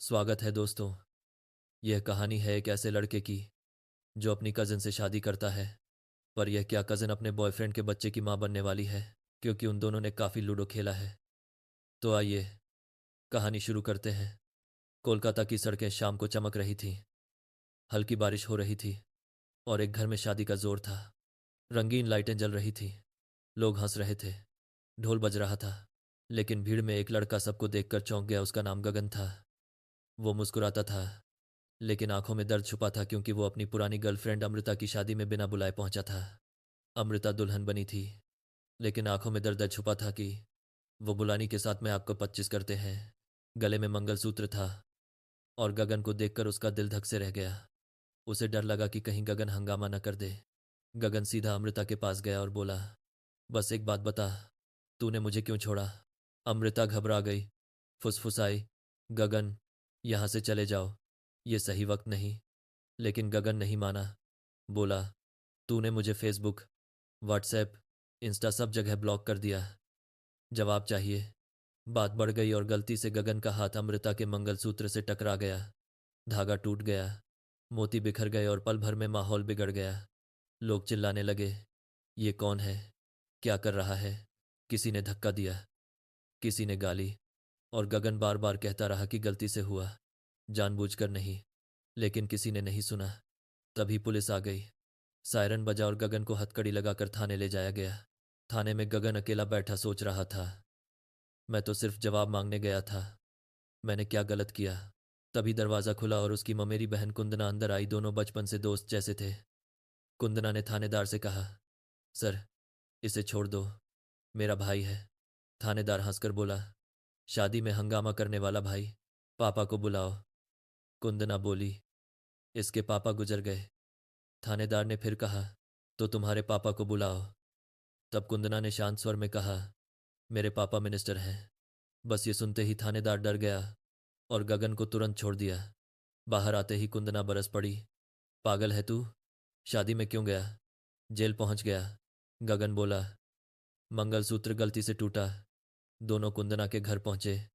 स्वागत है दोस्तों। यह कहानी है एक ऐसे लड़के की जो अपनी कज़न से शादी करता है। पर यह क्या कज़न अपने बॉयफ्रेंड के बच्चे की माँ बनने वाली है, क्योंकि उन दोनों ने काफ़ी लूडो खेला है। तो आइए कहानी शुरू करते हैं। कोलकाता की सड़कें शाम को चमक रही थीं। हल्की बारिश हो रही थी और एक घर में शादी का जोर था। रंगीन लाइटें जल रही थीं। लोग हंस रहे थे। ढोल बज रहा था। लेकिन भीड़ में एक लड़का सबको देखकर चौंक गया। उसका नाम गगन था। वो मुस्कुराता था, लेकिन आंखों में दर्द छुपा था, क्योंकि वो अपनी पुरानी गर्लफ्रेंड अमृता की शादी में बिना बुलाए पहुंचा था। अमृता दुल्हन बनी थी, लेकिन आंखों में दर्द छुपा था कि वो बुलानी के साथ में आपको 25 करते हैं। गले में मंगलसूत्र था और गगन को देखकर उसका दिल धक से रह गया। उसे डर लगा कि कहीं गगन हंगामा न कर दे। गगन सीधा अमृता के पास गया और बोला, बस एक बात बता, तूने मुझे क्यों छोड़ा? अमृता घबरा गई, फुसफुसाई, गगन, यहां से चले जाओ, ये सही वक्त नहीं। लेकिन गगन नहीं माना। बोला, तूने मुझे फेसबुक, व्हाट्सएप, इंस्टा सब जगह ब्लॉक कर दिया। जवाब चाहिए। बात बढ़ गई और गलती से गगन का हाथ अमृता के मंगलसूत्र से टकरा गया। धागा टूट गया। मोती बिखर गए और पल भर में माहौल बिगड़ गया। लोग चिल्लाने लगे, ये कौन है? क्या कर रहा है? किसी ने धक्का दिया, किसी ने गाली, और गगन बार बार कहता रहा कि गलती से हुआ, जानबूझकर नहीं। लेकिन किसी ने नहीं सुना। तभी पुलिस आ गई। सायरन बजा और गगन को हथकड़ी लगाकर थाने ले जाया गया। थाने में गगन अकेला बैठा सोच रहा था, मैं तो सिर्फ जवाब मांगने गया था। मैंने क्या गलत किया? तभी दरवाज़ा खुला और उसकी ममेरी बहन कुंदना अंदर आई। दोनों बचपन से दोस्त जैसे थे। कुंदना ने थानेदार से कहा, सर, इसे छोड़ दो, मेरा भाई है। थानेदार हंसकर बोला, शादी में हंगामा करने वाला भाई, पापा को बुलाओ। कुंदना बोली, इसके पापा गुजर गए। थानेदार ने फिर कहा, तो तुम्हारे पापा को बुलाओ। तब कुंदना ने शांत स्वर में कहा, मेरे पापा मिनिस्टर हैं। बस ये सुनते ही थानेदार डर गया और गगन को तुरंत छोड़ दिया। बाहर आते ही कुंदना बरस पड़ी, पागल है तू? शादी में क्यों गया? जेल पहुंच गया। गगन बोला, मंगलसूत्र गलती से टूटा। दोनों कुंदना के घर पहुंचे।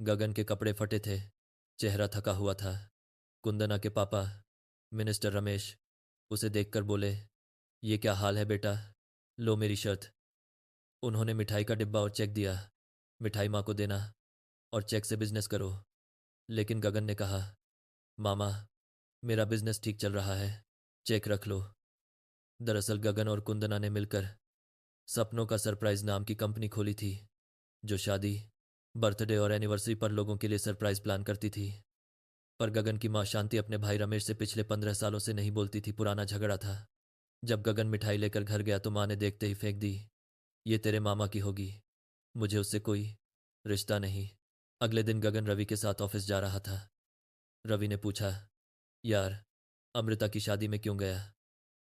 गगन के कपड़े फटे थे, चेहरा थका हुआ था। कुंदना के पापा, मिनिस्टर रमेश, उसे देखकर बोले, ये क्या हाल है बेटा? लो मेरी शर्त। उन्होंने मिठाई का डिब्बा और चेक दिया। मिठाई माँ को देना और चेक से बिजनेस करो। लेकिन गगन ने कहा, मामा, मेरा बिजनेस ठीक चल रहा है, चेक रख लो। दरअसल गगन और कुंदना ने मिलकर सपनों का सरप्राइज नाम की कंपनी खोली थी, जो शादी, बर्थडे और एनिवर्सरी पर लोगों के लिए सरप्राइज प्लान करती थी। पर गगन की माँ शांति अपने भाई रमेश से पिछले 15 सालों से नहीं बोलती थी। पुराना झगड़ा था। जब गगन मिठाई लेकर घर गया तो माँ ने देखते ही फेंक दी, ये तेरे मामा की होगी, मुझे उससे कोई रिश्ता नहीं। अगले दिन गगन रवि के साथ ऑफिस जा रहा था। रवि ने पूछा, यार, अमृता की शादी में क्यों गया?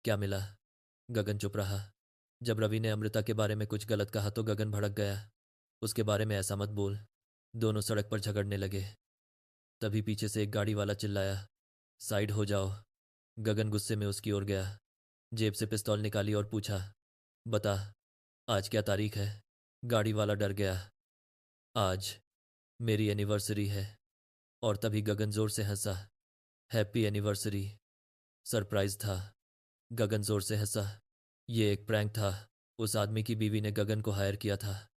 क्या मिला? गगन चुप रहा। जब रवि ने अमृता के बारे में कुछ गलत कहा तो गगन भड़क गया। उसके बारे में ऐसा मत बोल। दोनों सड़क पर झगड़ने लगे। तभी पीछे से एक गाड़ी वाला चिल्लाया, साइड हो जाओ। गगन गुस्से में उसकी ओर गया। जेब से पिस्तौल निकाली और पूछा, बता, आज क्या तारीख है? गाड़ी वाला डर गया। आज मेरी एनिवर्सरी है। और तभी गगन जोर से हंसा, हैप्पी एनिवर्सरी। सरप्राइज था। गगन जोर से हंसा। ये एक प्रैंक था। उस आदमी की बीवी ने गगन को हायर किया था।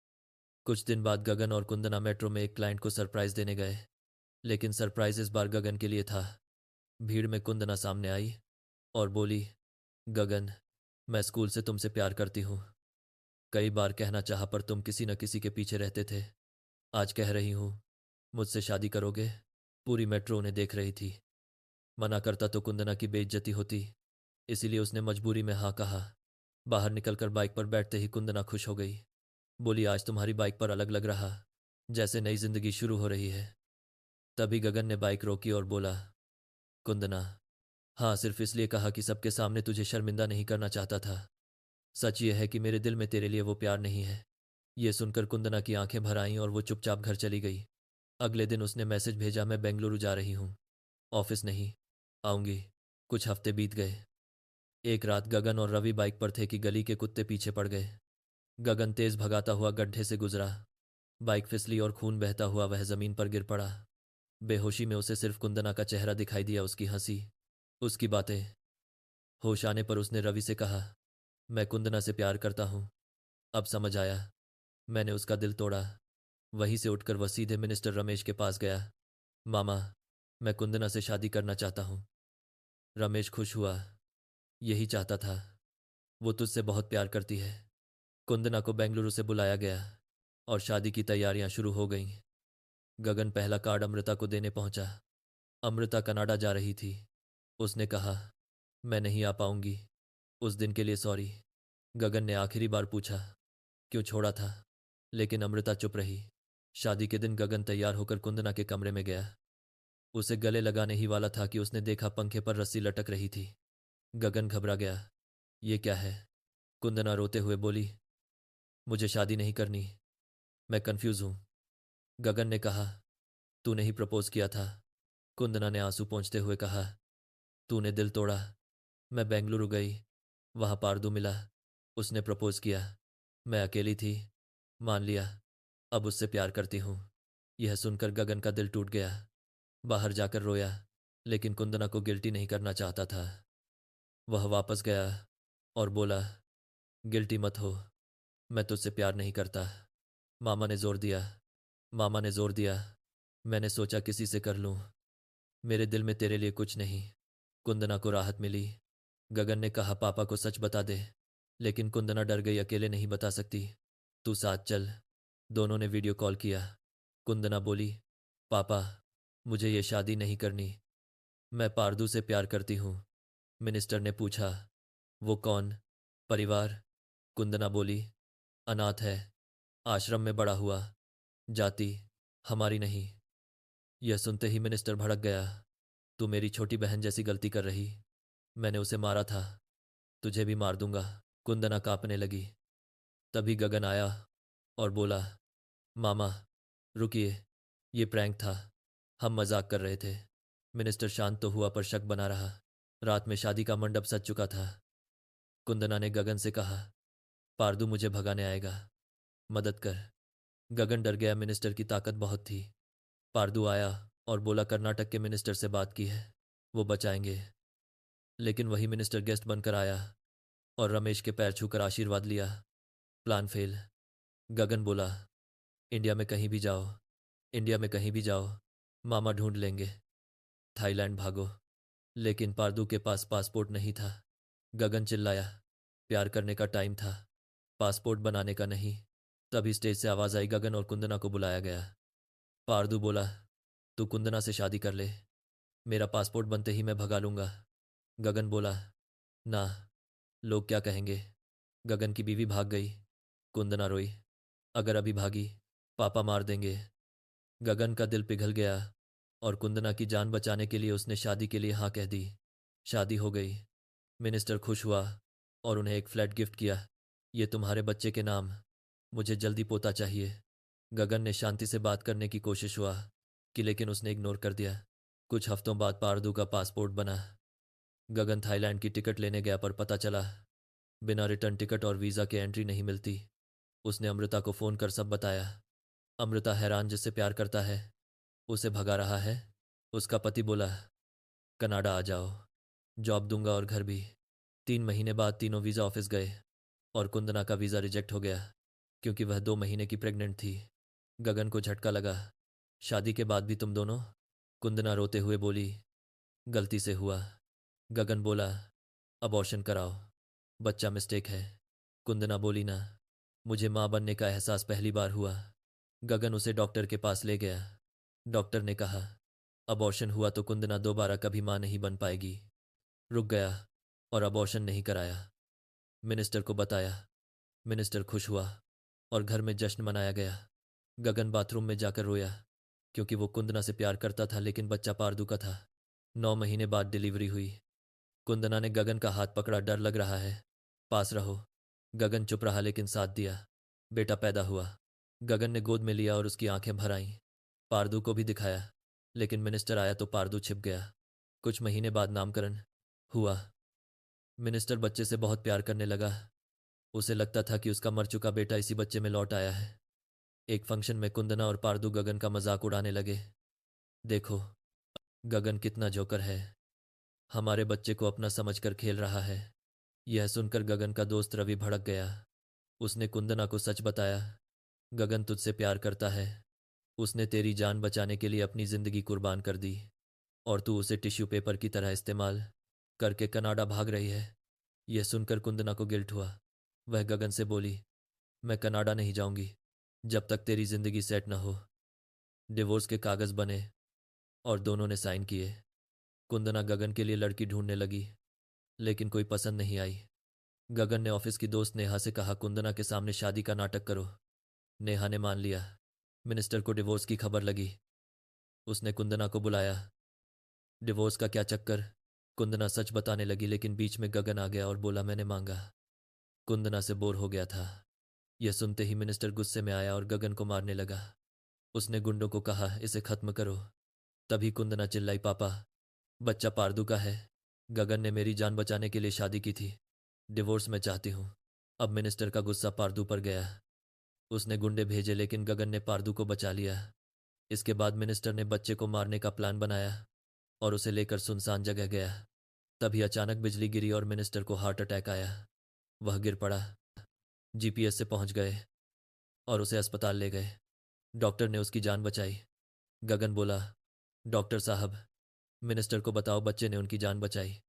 कुछ दिन बाद गगन और कुंदना मेट्रो में एक क्लाइंट को सरप्राइज देने गए। लेकिन सरप्राइज इस बार गगन के लिए था। भीड़ में कुंदना सामने आई और बोली, गगन, मैं स्कूल से तुमसे प्यार करती हूँ। कई बार कहना चाहा पर तुम किसी न किसी के पीछे रहते थे। आज कह रही हूँ, मुझसे शादी करोगे? पूरी मेट्रो उन्हें देख रही थी। मना करता तो कुंदना की बेइज्जती होती, इसीलिए उसने मजबूरी में हाँ कहा। बाहर निकलकर बाइक पर बैठते ही कुंदना खुश हो गई। बोली, आज तुम्हारी बाइक पर अलग लग रहा, जैसे नई जिंदगी शुरू हो रही है। तभी गगन ने बाइक रोकी और बोला, कुंदना, हाँ, सिर्फ इसलिए कहा कि सबके सामने तुझे शर्मिंदा नहीं करना चाहता था। सच ये है कि मेरे दिल में तेरे लिए वो प्यार नहीं है। ये सुनकर कुंदना की आंखें भर आईं और वो चुपचाप घर चली गई। अगले दिन उसने मैसेज भेजा, मैं बेंगलुरु जा रही हूँ, ऑफिस नहीं आऊंगी। कुछ हफ्ते बीत गए। एक रात गगन और रवि बाइक पर थे कि गली के कुत्ते पीछे पड़ गए। गगन तेज भगाता हुआ गड्ढे से गुजरा। बाइक फिसली और खून बहता हुआ वह जमीन पर गिर पड़ा। बेहोशी में उसे सिर्फ कुंदना का चेहरा दिखाई दिया, उसकी हंसी, उसकी बातें। होश आने पर उसने रवि से कहा, मैं कुंदना से प्यार करता हूँ। अब समझ आया, मैंने उसका दिल तोड़ा। वहीं से उठकर वह सीधे मिनिस्टर रमेश के पास गया। मामा, मैं कुंदना से शादी करना चाहता हूँ। रमेश खुश हुआ, यही चाहता था। वो तुझसे बहुत प्यार करती है। कुंदना को बेंगलुरु से बुलाया गया और शादी की तैयारियां शुरू हो गईं। गगन पहला कार्ड अमृता को देने पहुंचा। अमृता कनाडा जा रही थी। उसने कहा, मैं नहीं आ पाऊंगी। उस दिन के लिए सॉरी। गगन ने आखिरी बार पूछा, क्यों छोड़ा था? लेकिन अमृता चुप रही। शादी के दिन गगन तैयार होकर कुंदना के कमरे में गया। उसे गले लगाने ही वाला था कि उसने देखा पंखे पर रस्सी लटक रही थी। गगन घबरा गया। ये क्या है? कुंदना रोते हुए बोली, मुझे शादी नहीं करनी। मैं कंफ्यूज हूं। गगन ने कहा, तूने ही प्रपोज किया था। कुंदना ने आंसू पोंछते हुए कहा, तूने दिल तोड़ा। मैं बेंगलुरु गई, वहां पारदू मिला। उसने प्रपोज किया। मैं अकेली थी, मान लिया। अब उससे प्यार करती हूँ। यह सुनकर गगन का दिल टूट गया। बाहर जाकर रोया, लेकिन कुंदना को गिल्टी नहीं करना चाहता था। वह वापस गया और बोला, गिल्टी मत हो, मैं तुझसे प्यार नहीं करता। मामा ने जोर दिया। मामा ने जोर दिया। मैंने सोचा किसी से कर लूं। मेरे दिल में तेरे लिए कुछ नहीं। कुंदना को राहत मिली। गगन ने कहा, पापा को सच बता दे। लेकिन कुंदना डर गई, अकेले नहीं बता सकती। तू साथ चल। दोनों ने वीडियो कॉल किया। कुंदना बोली, पापा, मुझे ये शादी नहीं करनी। मैं पारदू से प्यार करती हूँ। मिनिस्टर ने पूछा, वो कौन? परिवार। कुंदना बोली, अनाथ है, आश्रम में बड़ा हुआ, जाति हमारी नहीं। यह सुनते ही मिनिस्टर भड़क गया। तू मेरी छोटी बहन जैसी गलती कर रही। मैंने उसे मारा था, तुझे भी मार दूंगा। कुंदना कांपने लगी। तभी गगन आया और बोला, मामा रुकिए, ये प्रैंक था, हम मजाक कर रहे थे। मिनिस्टर शांत तो हुआ पर शक बना रहा। रात में शादी का मंडप सज चुका था। कुंदना ने गगन से कहा, पारदू मुझे भगाने आएगा, मदद कर। गगन डर गया, मिनिस्टर की ताकत बहुत थी। पारदू आया और बोला, कर्नाटक के मिनिस्टर से बात की है, वो बचाएंगे। लेकिन वही मिनिस्टर गेस्ट बनकर आया और रमेश के पैर छूकर आशीर्वाद लिया। Plan fail. गगन बोला, इंडिया में कहीं भी जाओ, इंडिया में कहीं भी जाओ, मामा ढूंढ लेंगे। थाईलैंड भागो। लेकिन पारदू के पास पासपोर्ट नहीं था। गगन चिल्लाया, प्यार करने का टाइम था, पासपोर्ट बनाने का नहीं। तभी स्टेज से आवाज आई, गगन और कुंदना को बुलाया गया। पारदू बोला, तू कुंदना से शादी कर ले, मेरा पासपोर्ट बनते ही मैं भगा लूंगा। गगन बोला, ना, लोग क्या कहेंगे। गगन की बीवी भाग गई। कुंदना रोई, अगर अभी भागी, पापा मार देंगे। गगन का दिल पिघल गया और कुंदना की जान बचाने के लिए उसने शादी के लिए हाँ कह दी। शादी हो गई। मिनिस्टर खुश हुआ और उन्हें एक फ्लैट गिफ्ट किया। ये तुम्हारे बच्चे के नाम, मुझे जल्दी पोता चाहिए। गगन ने शांति से बात करने की कोशिश हुआ कि, लेकिन उसने इग्नोर कर दिया। कुछ हफ्तों बाद पारदू का पासपोर्ट बना। गगन थाईलैंड की टिकट लेने गया पर पता चला, बिना रिटर्न टिकट और वीज़ा के एंट्री नहीं मिलती। उसने अमृता को फ़ोन कर सब बताया। अमृता हैरान, जिससे प्यार करता है उसे भगा रहा है। उसका पति बोला, कनाडा आ जाओ, जॉब दूंगा और घर भी। 3 महीने बाद तीनों वीज़ा ऑफिस गए और कुंदना का वीज़ा रिजेक्ट हो गया क्योंकि वह 2 महीने की प्रेग्नेंट थी। गगन को झटका लगा, शादी के बाद भी तुम दोनों? कुंदना रोते हुए बोली, गलती से हुआ। गगन बोला, अबॉर्शन कराओ, बच्चा मिस्टेक है। कुंदना बोली, ना, मुझे माँ बनने का एहसास पहली बार हुआ। गगन उसे डॉक्टर के पास ले गया। डॉक्टर ने कहा, अबॉर्शन हुआ तो कुंदना दोबारा कभी माँ नहीं बन पाएगी। रुक गया और अबॉर्शन नहीं कराया। मिनिस्टर को बताया। मिनिस्टर खुश हुआ और घर में जश्न मनाया गया। गगन बाथरूम में जाकर रोया क्योंकि वो कुंदना से प्यार करता था, लेकिन बच्चा पारदू का था। 9 महीने बाद डिलीवरी हुई। कुंदना ने गगन का हाथ पकड़ा, डर लग रहा है, पास रहो। गगन चुप रहा लेकिन साथ दिया। बेटा पैदा हुआ। गगन ने गोद में लिया और उसकी आंखें भर आईं। पारदू को भी दिखाया, लेकिन मिनिस्टर आया तो पारदू छिप गया। कुछ महीने बाद नामकरण हुआ। मिनिस्टर बच्चे से बहुत प्यार करने लगा। उसे लगता था कि उसका मर चुका बेटा इसी बच्चे में लौट आया है। एक फंक्शन में कुंदना और पारदू गगन का मजाक उड़ाने लगे। देखो, गगन कितना जोकर है। हमारे बच्चे को अपना समझकर खेल रहा है। यह सुनकर गगन का दोस्त रवि भड़क गया। उसने कुंदना को सच बताया। गगन तुझसे प्यार करता है। उसने तेरी जान बचाने के लिए अपनी जिंदगी कुर्बान कर दी, और तू उसे टिश्यू पेपर की तरह इस्तेमाल करके कनाडा भाग रही है। यह सुनकर कुंदना को गिल्ट हुआ। वह गगन से बोली, मैं कनाडा नहीं जाऊंगी जब तक तेरी जिंदगी सेट न हो। डिवोर्स के कागज बने और दोनों ने साइन किए। कुंदना गगन के लिए लड़की ढूंढने लगी, लेकिन कोई पसंद नहीं आई। गगन ने ऑफिस की दोस्त नेहा से कहा, कुंदना के सामने शादी का नाटक करो। नेहा ने मान लिया। मिनिस्टर को डिवोर्स की खबर लगी। उसने कुंदना को बुलाया। डिवोर्स का क्या चक्कर? कुंदना सच बताने लगी, लेकिन बीच में गगन आ गया और बोला, मैंने मांगा। कुंदना से बोर हो गया था। यह सुनते ही मिनिस्टर गुस्से में आया और गगन को मारने लगा। उसने गुंडों को कहा, इसे खत्म करो। तभी कुंदना चिल्लाई, पापा, बच्चा पारदू का है। गगन ने मेरी जान बचाने के लिए शादी की थी। डिवोर्स मैं चाहती हूँ। अब मिनिस्टर का गुस्सा पारदू पर गया। उसने गुंडे भेजे, लेकिन गगन ने पारदू को बचा लिया। इसके बाद मिनिस्टर ने बच्चे को मारने का प्लान बनाया और उसे लेकर सुनसान जगह गया। तभी अचानक बिजली गिरी और मिनिस्टर को हार्ट अटैक आया। वह गिर पड़ा। जीपीएस से पहुंच गए और उसे अस्पताल ले गए। डॉक्टर ने उसकी जान बचाई। गगन बोला, डॉक्टर साहब, मिनिस्टर को बताओ बच्चे ने उनकी जान बचाई।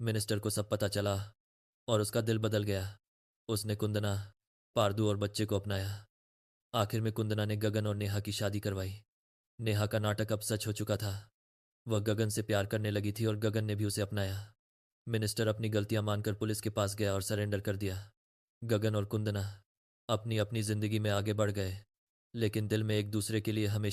मिनिस्टर को सब पता चला और उसका दिल बदल गया। उसने कुंदना, पारदू और बच्चे को अपनाया। आखिर में कुंदना ने गगन और नेहा की शादी करवाई। नेहा का नाटक अब सच हो चुका था। वह गगन से प्यार करने लगी थी और गगन ने भी उसे अपनाया। मिनिस्टर अपनी गलतियां मानकर पुलिस के पास गया और सरेंडर कर दिया। गगन और कुंदना अपनी अपनी जिंदगी में आगे बढ़ गए, लेकिन दिल में एक दूसरे के लिए हमेशा